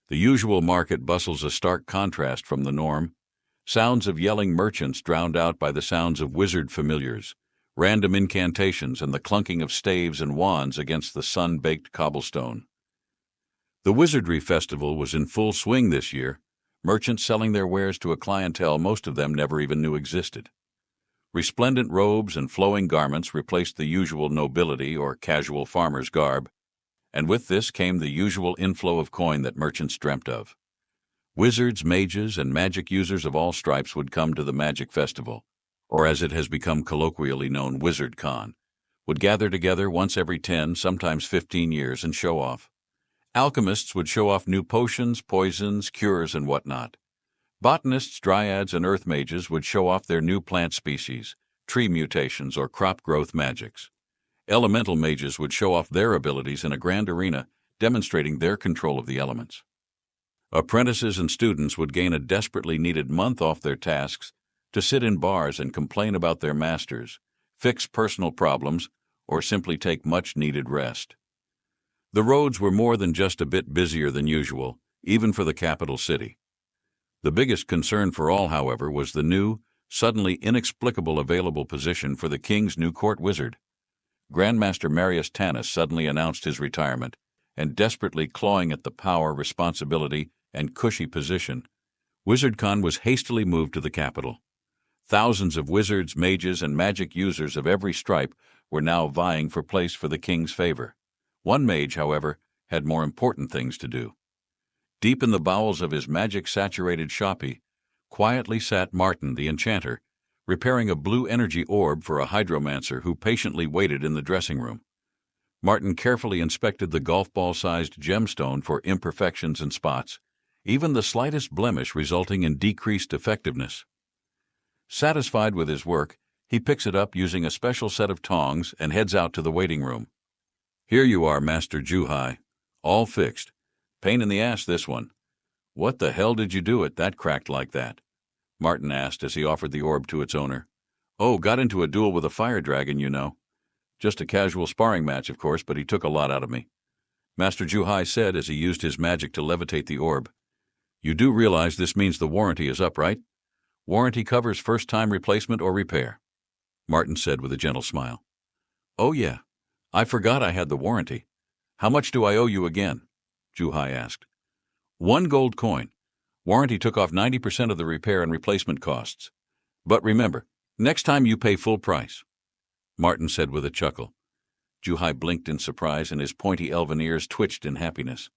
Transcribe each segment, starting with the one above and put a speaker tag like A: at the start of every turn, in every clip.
A: The usual market bustles a stark contrast from the norm. Sounds of yelling merchants drowned out by the sounds of wizard familiars, random incantations, and the clunking of staves and wands against the sun-baked cobblestone. The Wizardry Festival was in full swing this year, merchants selling their wares to a clientele most of them never even knew existed. Resplendent robes and flowing garments replaced the usual nobility or casual farmer's garb, and with this came the usual inflow of coin that merchants dreamt of. Wizards, mages, and magic users of all stripes would come to the Magic Festival, or as it has become colloquially known, WizardCon, would gather together once every 10, sometimes 15 years and show off. Alchemists would show off new potions, poisons, cures, and whatnot. Botanists, dryads, and earth mages would show off their new plant species, tree mutations, or crop growth magics. Elemental mages would show off their abilities in a grand arena, demonstrating their control of the elements. Apprentices and students would gain a desperately needed month off their tasks to sit in bars and complain about their masters, fix personal problems, or simply take much-needed rest. The roads were more than just a bit busier than usual, even for the capital city. The biggest concern for all, however, was the new, suddenly inexplicable available position for the king's new court wizard. Grandmaster Marius Tanis suddenly announced his retirement, and desperately clawing at the power, responsibility, and cushy position, WizardCon was hastily moved to the capital. Thousands of wizards, mages, and magic users of every stripe were now vying for place for the king's favor. One mage, however, had more important things to do. Deep in the bowels of his magic-saturated shoppe, quietly sat Martin the Enchanter, repairing a blue energy orb for a hydromancer who patiently waited in the dressing room. Martin carefully inspected the golf ball-sized gemstone for imperfections and spots, even the slightest blemish resulting in decreased effectiveness. Satisfied with his work, he picks it up using a special set of tongs and heads out to the waiting room. "Here you are, Master Juhai. All fixed. Pain in the ass, this one. What the hell did you do it that cracked like that?" Martin asked as he offered the orb to its owner. "Oh, got into a duel with a fire dragon, you know. Just a casual sparring match, of course, but he took a lot out of me," Master Juhai said as he used his magic to levitate the orb. "You do realize this means the warranty is up, right? Warranty covers first-time replacement or repair," Martin said with a gentle smile. "Oh, yeah. I forgot I had the warranty. How much do I owe you again?" Juhai asked. "1 gold coin. Warranty took off 90% of the repair and replacement costs. But remember, next time you pay full price," Martin said with a chuckle. Juhai blinked in surprise and his pointy elven ears twitched in happiness.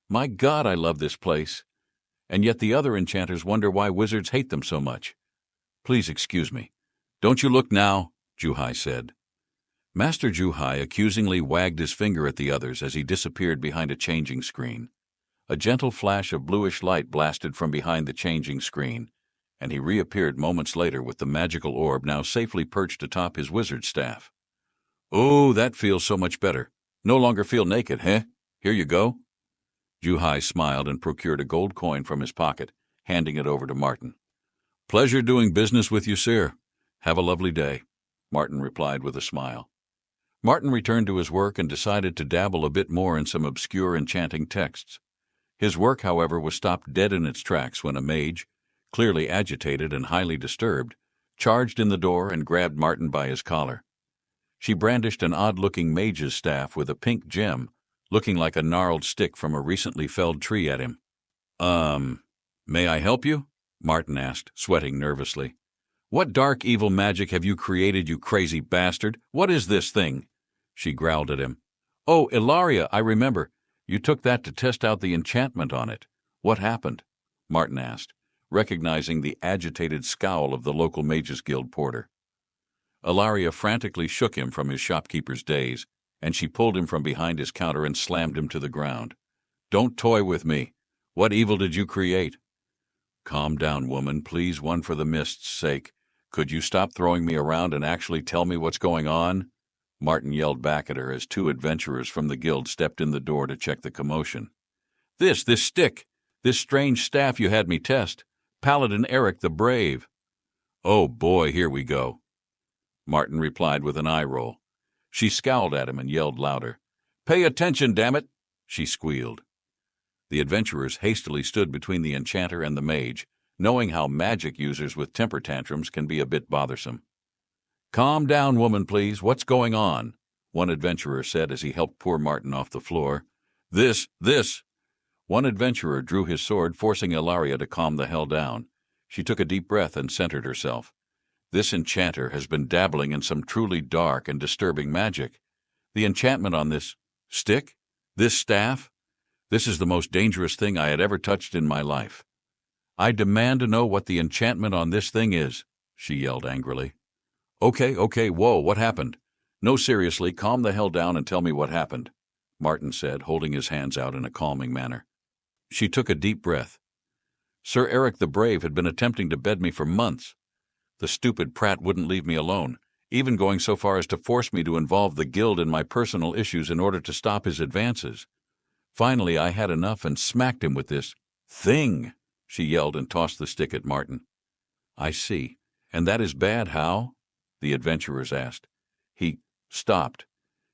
A: "My God, I love this place. And yet the other enchanters wonder why wizards hate them so much. Please excuse me. Don't you look now," Juhai said. Master Juhai accusingly wagged his finger at the others as he disappeared behind a changing screen. A gentle flash of bluish light blasted from behind the changing screen, and he reappeared moments later with the magical orb now safely perched atop his wizard staff. "Oh, that feels so much better. No longer feel naked, eh? Here you go." Juhai smiled and procured a gold coin from his pocket, handing it over to Martin. "Pleasure doing business with you, sir. Have a lovely day," Martin replied with a smile. Martin returned to his work and decided to dabble a bit more in some obscure enchanting texts. His work, however, was stopped dead in its tracks when a mage, clearly agitated and highly disturbed, charged in the door and grabbed Martin by his collar. She brandished an odd-looking mage's staff with a pink gem, looking like a gnarled stick from a recently felled tree at him. May I help you?" Martin asked, sweating nervously. "What dark evil magic have you created, you crazy bastard? What is this thing?" She growled at him. "Oh, Ilaria, I remember. You took that to test out the enchantment on it. What happened?" Martin asked, recognizing the agitated scowl of the local Mages Guild porter. Ilaria frantically shook him from his shopkeeper's daze, and she pulled him from behind his counter and slammed him to the ground. "Don't toy with me. What evil did you create?" "Calm down, woman, please, one for the mist's sake. Could you stop throwing me around and actually tell me what's going on?" Martin yelled back at her as 2 adventurers from the guild stepped in the door to check the commotion. This stick, this strange staff you had me test. Paladin Eric the Brave." "Oh boy, here we go," Martin replied with an eye roll. She scowled at him and yelled louder. "Pay attention, damn it!" she squealed. The adventurers hastily stood between the enchanter and the mage, knowing how magic users with temper tantrums can be a bit bothersome. "Calm down, woman, please. What's going on?" one adventurer said as he helped poor Martin off the floor. This. One adventurer drew his sword, forcing Ilaria to calm the hell down. She took a deep breath and centered herself. This enchanter has been dabbling in some truly dark and disturbing magic. The enchantment on this stick? This staff? This is the most dangerous thing I had ever touched in my life. "I demand to know what the enchantment on this thing is," she yelled angrily. Okay, whoa, what happened? No, seriously, calm the hell down and tell me what happened," Martin said, holding his hands out in a calming manner. She took a deep breath. "Sir Eric the Brave had been attempting to bed me for months. The stupid prat wouldn't leave me alone, even going so far as to force me to involve the guild in my personal issues in order to stop his advances. Finally, I had enough and smacked him with this thing," she yelled and tossed the stick at Martin. "I see. And that is bad, how?" the adventurers asked. "He stopped.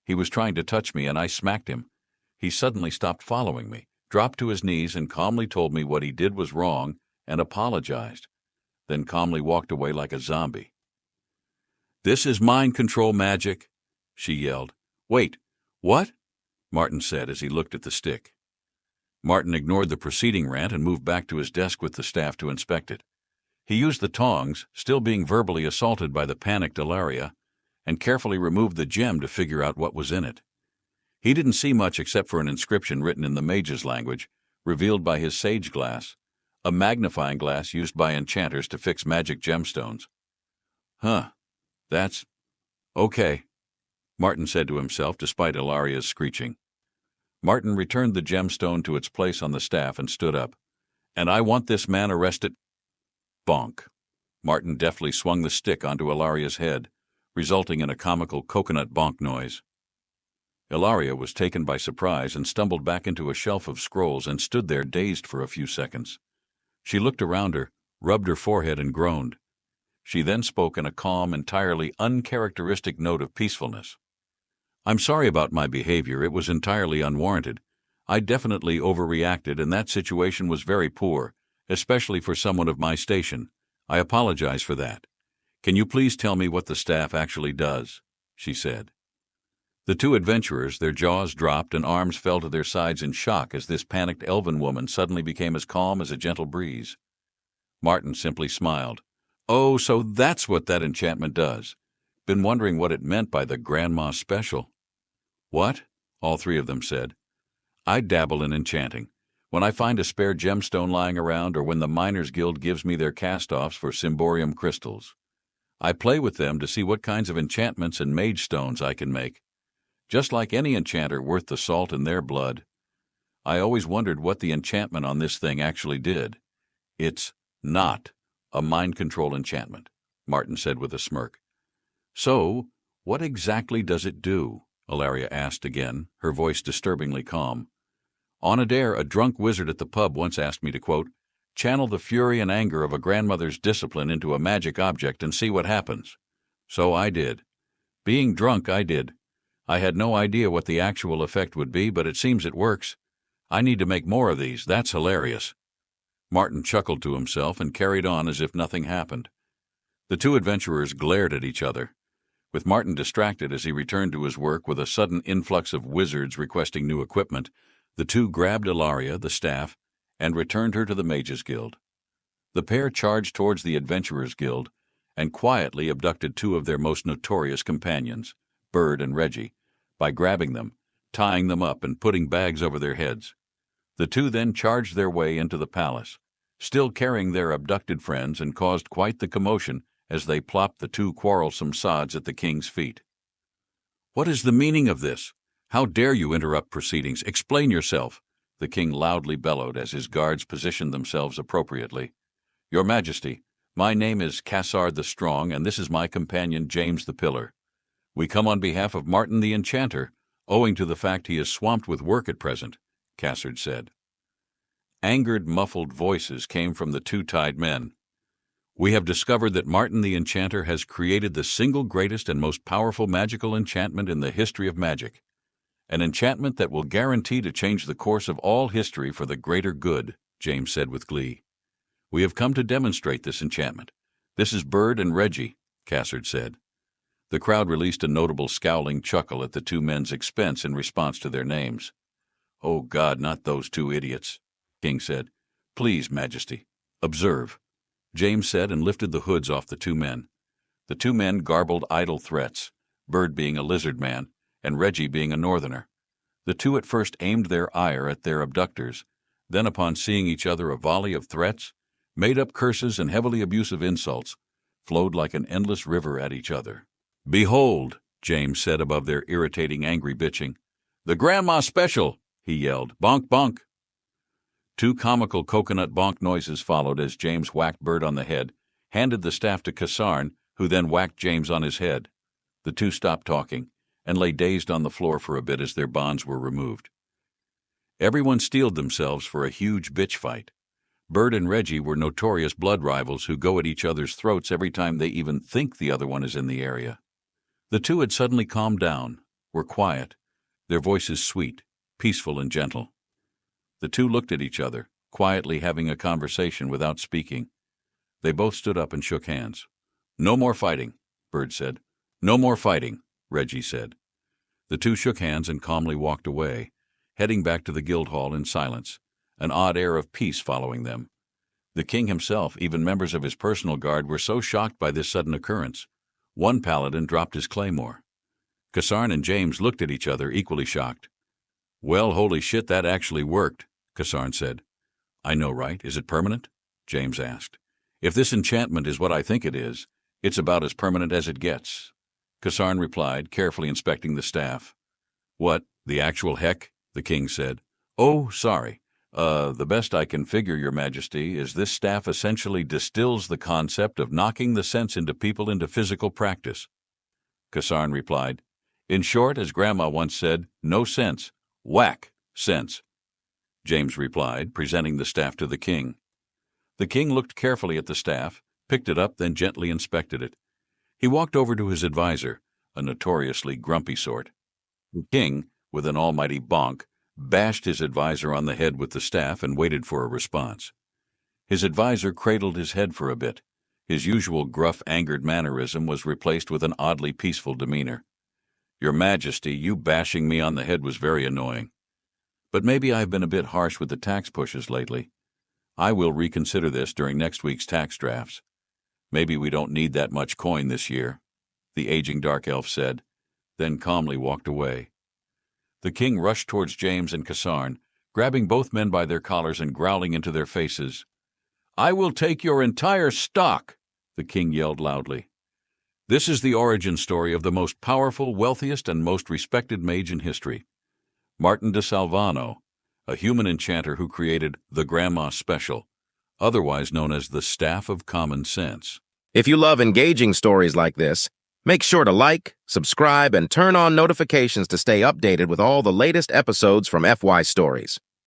A: He was trying to touch me, and I smacked him. He suddenly stopped following me, dropped to his knees, and calmly told me what he did was wrong and apologized, then calmly walked away like a zombie." "This is mind control magic," she yelled. "Wait, what?" Martin said as he looked at the stick. Martin ignored the preceding rant and moved back to his desk with the staff to inspect it. He used the tongs, still being verbally assaulted by the panicked Ilaria, and carefully removed the gem to figure out what was in it. He didn't see much except for an inscription written in the mage's language, revealed by his sage glass, a magnifying glass used by enchanters to fix magic gemstones. "Huh, that's okay," Martin said to himself despite Ilaria's screeching. Martin returned the gemstone to its place on the staff and stood up. "And I want this man arrested." Bonk. Martin deftly swung the stick onto Ilaria's head, resulting in a comical coconut bonk noise. Ilaria was taken by surprise and stumbled back into a shelf of scrolls and stood there dazed for a few seconds. She looked around her, rubbed her forehead, and groaned. She then spoke in a calm, entirely uncharacteristic note of peacefulness. "I'm sorry about my behavior. It was entirely unwarranted. I definitely overreacted, and that situation was very poor, especially for someone of my station. I apologize for that. Can you please tell me what the staff actually does?" she said. The two adventurers, their jaws dropped and arms fell to their sides in shock as this panicked elven woman suddenly became as calm as a gentle breeze. Martin simply smiled. "Oh, so that's what that enchantment does. Been wondering what it meant by the Grandma Special." "What?" all three of them said. "I dabble in enchanting. When I find a spare gemstone lying around or when the Miners Guild gives me their cast-offs for Symborium crystals. I play with them to see what kinds of enchantments and mage stones I can make. Just like any enchanter worth the salt in their blood. I always wondered what the enchantment on this thing actually did. It's not a mind control enchantment," Martin said with a smirk. "So, what exactly does it do?" Ilaria asked again, her voice disturbingly calm. "On a dare, a drunk wizard at the pub once asked me to, quote, channel the fury and anger of a grandmother's discipline into a magic object and see what happens. So I did. Being drunk, I did. I had no idea what the actual effect would be, but it seems it works. I need to make more of these. That's hilarious." Martin chuckled to himself and carried on as if nothing happened. The two adventurers glared at each other. With Martin distracted as he returned to his work with a sudden influx of wizards requesting new equipment, the two grabbed Ilaria, the staff, and returned her to the Mages Guild. The pair charged towards the Adventurers Guild and quietly abducted two of their most notorious companions, Bird and Reggie, by grabbing them, tying them up, and putting bags over their heads. The two then charged their way into the palace, still carrying their abducted friends, and caused quite the commotion as they plopped the two quarrelsome sods at the king's feet. "What is the meaning of this? How dare you interrupt proceedings? Explain yourself," the king loudly bellowed as his guards positioned themselves appropriately. "Your Majesty, my name is Cassard the Strong, and this is my companion James the Pillar. We come on behalf of Martin the Enchanter, owing to the fact he is swamped with work at present," Cassard said. Angered, muffled voices came from the two-tied men. "We have discovered that Martin the Enchanter has created the single greatest and most powerful magical enchantment in the history of magic. An enchantment that will guarantee to change the course of all history for the greater good, James said with glee. We have come to demonstrate this enchantment. This is Bird and Reggie, Cassard said. The crowd released a notable scowling chuckle at the two men's expense in response to their names. Oh, God, not those two idiots, King said. Please, Majesty, observe, James said and lifted the hoods off the two men. The two men garbled idle threats, Bird being a lizard man and Reggie being a northerner. The two at first aimed their ire at their abductors, then upon seeing each other a volley of threats, made-up curses and heavily abusive insults, flowed like an endless river at each other. Behold, James said above their irritating, angry bitching. The Grandma Special, he yelled. Bonk, bonk. Two comical coconut bonk noises followed as James whacked Bird on the head, handed the staff to Cassarn, who then whacked James on his head. The two stopped talking and lay dazed on the floor for a bit as their bonds were removed. Everyone steeled themselves for a huge bitch fight. Bird and Reggie were notorious blood rivals who go at each other's throats every time they even think the other one is in the area. The two had suddenly calmed down, were quiet, their voices sweet, peaceful and gentle. The two looked at each other, quietly having a conversation without speaking. They both stood up and shook hands. No more fighting, Bird said. No more fighting, Reggie said. The two shook hands and calmly walked away, heading back to the guild hall in silence, an odd air of peace following them. The king himself, even members of his personal guard, were so shocked by this sudden occurrence. One paladin dropped his claymore. Cassarn and James looked at each other, equally shocked. Well, holy shit, that actually worked, Cassarn said. I know, right? Is it permanent? James asked. If this enchantment is what I think it is, it's about as permanent as it gets. Cassarn replied, carefully inspecting the staff. What, the actual heck? The king said. Oh, sorry. The best I can figure, Your Majesty, is this staff essentially distills the concept of knocking the sense into people into physical practice. Cassarn replied. In short, as Grandma once said, no sense. Whack sense. James replied, presenting the staff to the king. The king looked carefully at the staff, picked it up, then gently inspected it. He walked over to his advisor, a notoriously grumpy sort. The king, with an almighty bonk, bashed his advisor on the head with the staff and waited for a response. His advisor cradled his head for a bit. His usual gruff, angered mannerism was replaced with an oddly peaceful demeanor. Your Majesty, you bashing me on the head was very annoying. But maybe I've been a bit harsh with the tax pushes lately. I will reconsider this during next week's tax drafts. Maybe we don't need that much coin this year, the aging dark elf said, then calmly walked away. The king rushed towards James and Cassarn, grabbing both men by their collars and growling into their faces. I will take your entire stock, the king yelled loudly. This is the origin story of the most powerful, wealthiest, and most respected mage in history. Martin de Salvano, a human enchanter who created the Grandma Special, otherwise known as the Staff of Common Sense.
B: If you love engaging stories like this, make sure to like, subscribe, and turn on notifications to stay updated with all the latest episodes from FY Stories.